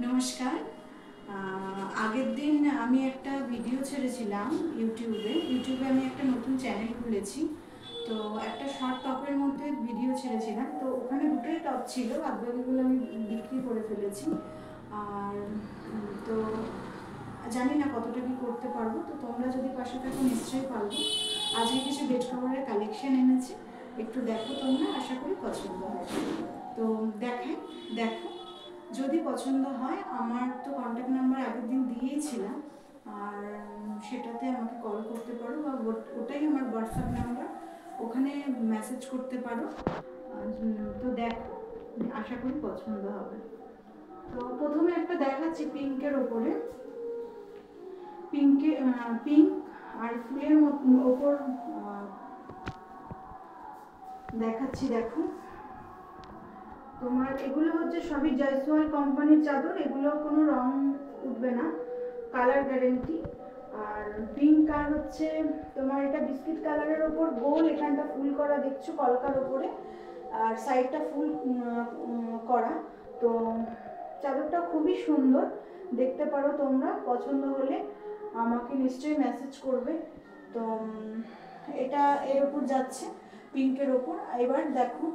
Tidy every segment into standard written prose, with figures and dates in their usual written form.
নমস্কার। আগের দিন আমি একটা ভিডিও ছেড়েছিলাম ইউটিউবে আমি একটা নতুন চ্যানেল খুলেছি। তো একটা শর্ট টপের মধ্যে ভিডিও ছেড়েছিলাম, তো ওখানে দুটোই টপ ছিল, বাদবাকিগুলো আমি বিক্রি করে ফেলেছি। আর তো জানি না কতটা কি করতে পারবো, তো তোমরা যদি পাশে থাকো নিশ্চয়ই পারবো। আজকে কিছু বেড কভারের কালেকশন এনেছি, একটু দেখো, তোমরা আশা করি পছন্দ হবে। তো দেখো, যদি পছন্দ হয়, আমার তো কন্ট্যাক্ট নাম্বার আগের দিন দিয়েইছিলাম, আর সেটাতে আমাকে কল করতে পারো, বা ওটাই আমার হোয়াটসঅ্যাপ নাম্বার, ওখানে মেসেজ করতে পারো। তো দেখো, আশা করি পছন্দ হবে। তো প্রথমে একটা দেখাচ্ছি পিঙ্কের ওপরে, পিঙ্ক আর ফুলের ওপর দেখাচ্ছি। দেখো, তোমার এগুলো হচ্ছে সবই জয়সওয়াল কোম্পানির চাদর, এগুলো কোনো রং উঠবে না, কালার গ্যারেন্টি। আর পিঙ্ক আর হচ্ছে তোমার এটা বিস্কিট কালারের ওপর গোল, এখানটা ফুল করা দেখছো কলকার ওপরে, আর সাইডটা ফুল করা। তো চাদরটা খুবই সুন্দর, দেখতে পারো তোমরা, পছন্দ হলে আমাকে নিশ্চয়ই মেসেজ করবে। তো এটা এর ওপর যাচ্ছে, পিঙ্কের ওপর। এবার দেখো,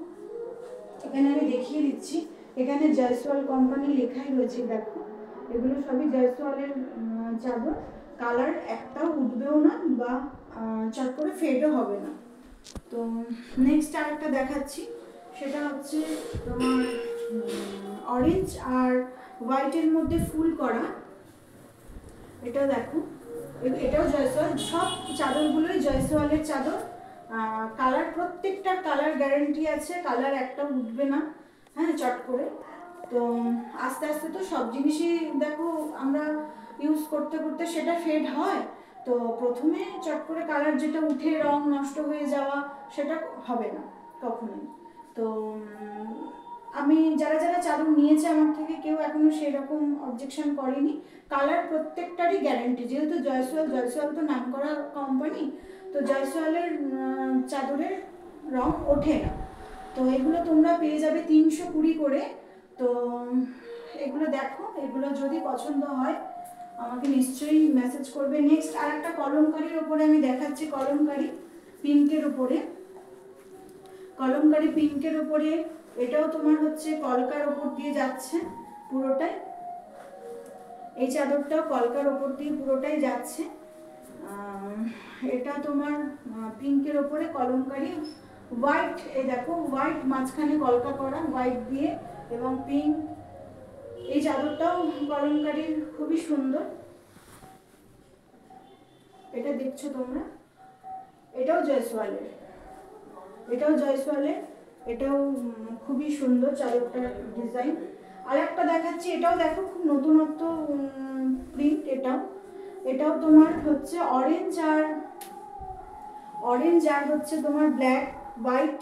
এখানে আমি দেখিয়ে দিচ্ছি, এখানে জয়সওয়াল কোম্পানি লেখাই রয়েছে। দেখো, এগুলো সবই জয়সওয়ালের চাদর, কালার একটাও উঠবেও না, বা চট করে ফেডও হবে না। তো নেক্সট আরেকটা দেখাচ্ছি, সেটা হচ্ছে তোমার অরেঞ্জ আর হোয়াইটের মধ্যে ফুল করা। এটা দেখো, এটাও জয়সওয়াল, সব চাদরগুলোই জয়সওয়ালের চাদর। কালার, প্রত্যেকটার কালার গ্যারেন্টি আছে, কালার একটা উঠবে না, হ্যাঁ, চট করে। তো আস্তে আস্তে তো সব জিনিসই দেখো আমরা ইউজ করতে করতে সেটা ফেড হয়, তো প্রথমে চট করে কালার যেটা উঠে রং নষ্ট হয়ে যাওয়া, সেটা হবে না কখনোই। তো আমি যারা যারা চাদর নিয়েছে আমার থেকে, কেউ এখনো সেরকম অবজেকশন করেনি। কালার প্রত্যেকটারই গ্যারেন্টি, যেহেতু জয়সওয়াল তো নাম করা কোম্পানি, তো জয়সওয়ালের চাদরের রং ওঠে না। তো এগুলো তোমরা পেয়ে যাবে 320 করে। তো এগুলো দেখো, এগুলো যদি পছন্দ হয় আমাকে নিশ্চয়ই মেসেজ করবে। নেক্সট আর একটা কলমকারির ওপরে আমি দেখাচ্ছি, কলমকারি পিঙ্কের ওপরে, কলমকারি পিঙ্কের ওপরে। এটাও তোমার হচ্ছে কলকার ওপর দিয়ে যাচ্ছে পুরোটাই, এই চাদরটাও কলকার ওপর দিয়ে পুরোটাই যাচ্ছে। এটা তোমার পিঙ্কের ওপরে কলমকারি, হোয়াইট, এই দেখো হোয়াইট মাঝখানে কলকা করা হোয়াইট দিয়ে, এবং পিঙ্ক। এই চাদরটাও কলমকারির, খুবই সুন্দর, এটা দেখছো তোমরা, এটাও জয়সওয়ালের, এটাও খুবই সুন্দর চাদরটার ডিজাইন। আর একটা দেখাচ্ছি, এটাও দেখো খুব নতুনত্ব প্রিন্ট। এটাও তোমার হচ্ছে অরেঞ্জ আর হচ্ছে তোমার ব্ল্যাক হোয়াইট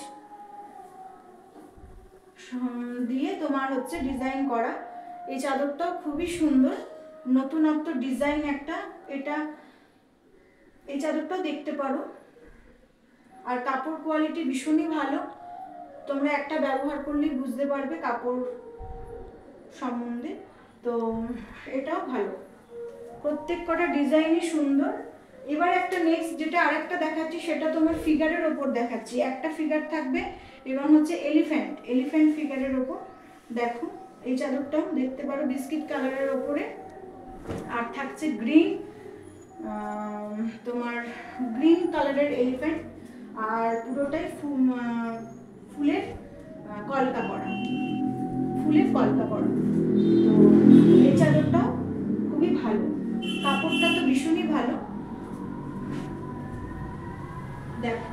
দিয়ে তোমার হচ্ছে ডিজাইন করা। এই চাদরটাও খুবই সুন্দর, নতুনত্ব ডিজাইন একটা। এটা, এই চাদরটাও দেখতে পারো, আর কাপড় কোয়ালিটি ভীষণই ভালো, তোমরা একটা ব্যবহার করলেই বুঝতে পারবে কাপড় সম্বন্ধে। তো এটাও ভালো, প্রত্যেক কটা ডিজাইনই সুন্দর। এবার একটা নেক্সট যেটা আরেকটা দেখাচ্ছি, সেটা তোমার ফিগারের ওপর দেখাচ্ছি। একটা ফিগার থাকবে এবং হচ্ছে এলিফ্যান্ট ফিগারের ওপর। দেখো, এই চাদরটাও দেখতে পারো বিস্কিট কালারের ওপরে, আর থাকছে গ্রিন, তোমার গ্রিন কালারের এলিফ্যান্ট, আর পুরোটাই ফুলের কলকা করা, তো এই চাদরটাও খুবই ভালো, কাপড়টা তো ভীষণই ভালো। দেখো,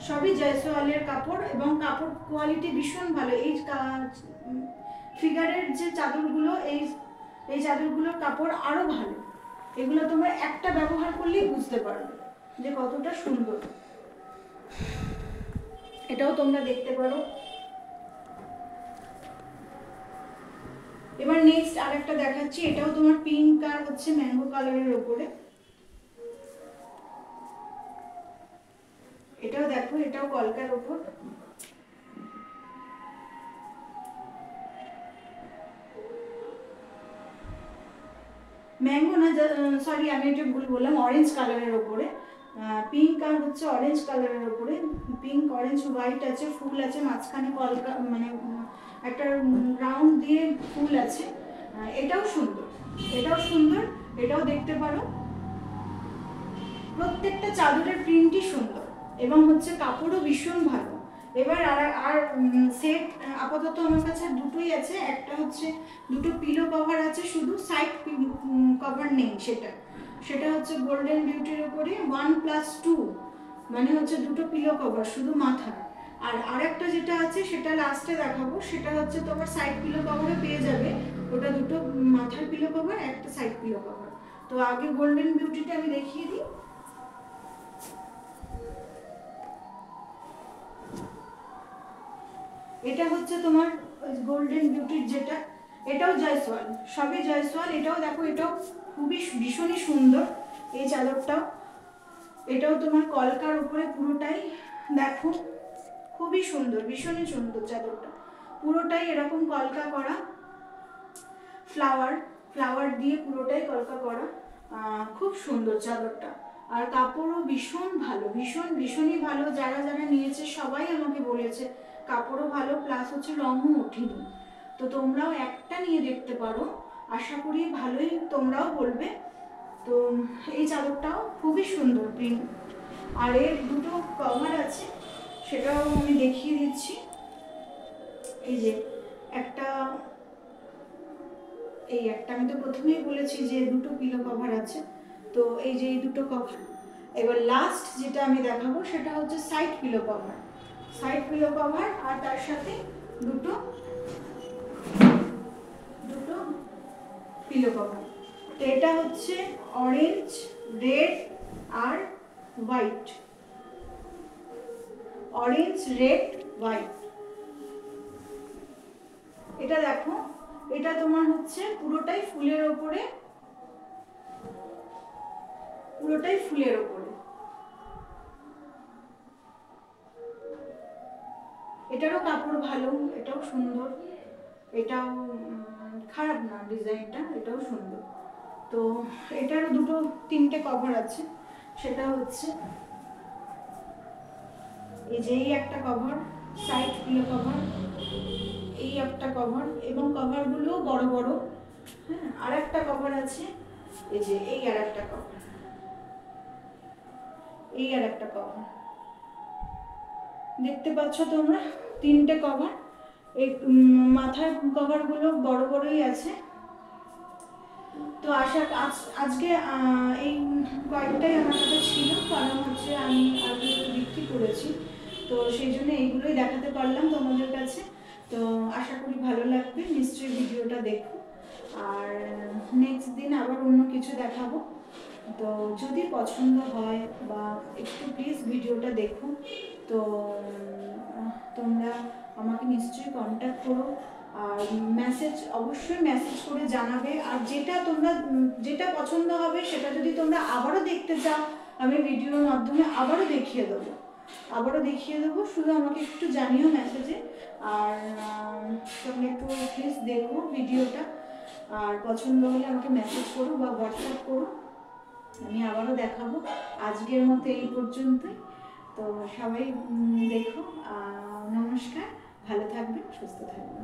সবই জয়সওয়ালের কাপড়, এবং কাপড় কোয়ালিটি ভীষণ ভালো। এই ফিগারের যে চাদরগুলো, এই চাদরগুলোর কাপড় আরো ভালো। এগুলো তোমরা একটা ব্যবহার করলেই বুঝতে পারবে যে কতটা সুন্দর। এটাও তোমরা দেখতে পারো। এবার নেক্সট আরেকটা দেখাচ্ছি, এটাও তোমার পিঙ্ক আর হচ্ছে ম্যাঙ্গো কালারের ওপরে। এটাও দেখো, এটাও কলকার ওপর। ম্যাঙ্গো না, সরি আমি এটা ভুল বললাম, অরেঞ্জ কালারের ওপরে, পিঙ্ক আর হচ্ছে অরেঞ্জ কালারের ওপরে, পিঙ্ক অরেঞ্জ হোয়াইট আছে, ফুল আছে মাঝখানে কলকা, মানে একটা রাউন্ড দিয়ে ফুল আছে। এটাও সুন্দর, এটাও সুন্দর, এটাও দেখতে পারো। প্রত্যেকটা চাদরের প্রিন্টই সুন্দর এবং হচ্ছে কাপড়ও ভীষণ ভালো। এবার আর সেট আপাতত আমার কাছে দুটোই আছে। একটা হচ্ছে দুটো পিলো কভার আছে, শুধু সাইড কভার নেই, সেটা হচ্ছে গোল্ডেন বিউটির উপরে 1+2, মানে হচ্ছে দুটো পিলো কভার শুধু মাথার। আর আরেকটা যেটা আছে সেটা লাস্টে দেখাবো, সেটা হচ্ছে তোমার সাইড পিলো কভারে পেয়ে যাবে, ওটা দুটো মাথার পিলো কভার, একটা সাইড পিলো কভার। তো আগে গোল্ডেন বিউটিটা আমি দেখিয়ে দিই। এটা হচ্ছে তোমার গোল্ডেন বিউটির যেটা, এটাও জয়সওয়াল, সবই জয়সওয়াল। এটাও দেখো, এটাও খুবই ভীষণই সুন্দর এই চাদরটাও। এটাও তোমার কলকার উপরে পুরোটাই, দেখো খুবই সুন্দর, ভীষণই সুন্দর চাদরটা, পুরোটাই এরকম কলকা করা, ফ্লাওয়ার দিয়ে পুরোটাই কলকা করা। খুব সুন্দর চাদরটা, আর কাপড়ও ভীষণ ভালো, ভীষণই ভালো। যারা নিয়েছে সবাই আমাকে বলেছে কাপড়ও ভালো, প্লাস হচ্ছে রঙও ওঠেনি। তো তোমরাও একটা নিয়ে দেখতে পারো, আশা করি ভালোই তোমরাও বলবে। তো এই চাদরটাও খুবই সুন্দর প্রিন্ট। আর এর দুটো কভার আছে, সেটাও আমি দেখিয়ে দিচ্ছি। এই যে একটা, আমি তো প্রথমেই বলেছি যে দুটো পিলো কভার আছে, তো এই যে এই দুটো কভার। এবার লাস্ট যেটা আমি দেখাবো সেটা হচ্ছে সাইড পিলো কভার, আর তার সাথে দুটো পিলো কভার। তো এটা হচ্ছে অরেঞ্জ, রেড আর হোয়াইট, অরেঞ্জ, রেড, হোয়াইট। এটা দেখো, এটা তোমার হচ্ছে পুরোটাই ফুলের ওপরে, এটারও কাপড় ভালো, এটাও সুন্দর, এটাও খারাপ না ডিজাইনটা, এটাও সুন্দর। তো এটারও তিনটে কভার আছে, সেটা হচ্ছে এই যে এই একটা কভার, সাইড পিলো কভার, এই একটা কভার, এবং কভারগুলো বড় বড়। হ্যাঁ, আর একটা কভার আছে, এই যে এই আর একটা কভার, দেখতে পাচ্ছ তোমরা তিনটে কভার। এই মাথার কভারগুলো বড় বড়ই আছে। তো আজকে এই কয়েকটাই আমার কাছে ছিল, কারণ হচ্ছে আমি আগে বিক্রি করেছি, তো সেই জন্য এইগুলোই দেখাতে পারলাম তোমাদের কাছে। তো আশা করি ভালো লাগবে, নিশ্চয়ই ভিডিওটা দেখো। আর নেক্সট দিন আবার অন্য কিছু দেখাবো। তো যদি পছন্দ হয় বা একটু প্লিজ ভিডিওটা দেখো। তো তোমরা আমাকে নিশ্চয়ই কন্ট্যাক্ট করো, আর অবশ্যই মেসেজ করে জানাবে। আর যেটা পছন্দ হবে সেটা যদি তোমরা আবারও দেখতে চাও, আমি ভিডিওর মাধ্যমে আবারও দেখিয়ে দেবো, শুধু আমাকে একটু জানিও মেসেজে। আর তোমরা একটু প্লিজ দেখো ভিডিওটা, আর পছন্দ হলে আমাকে মেসেজ করো বা হোয়াটসঅ্যাপ করো, আমি আবারও দেখাবো। আজকের মতো এই পর্যন্তই। তো সবাই দেখো। নমস্কার, ভালো থাকবেন, সুস্থ থাকবেন।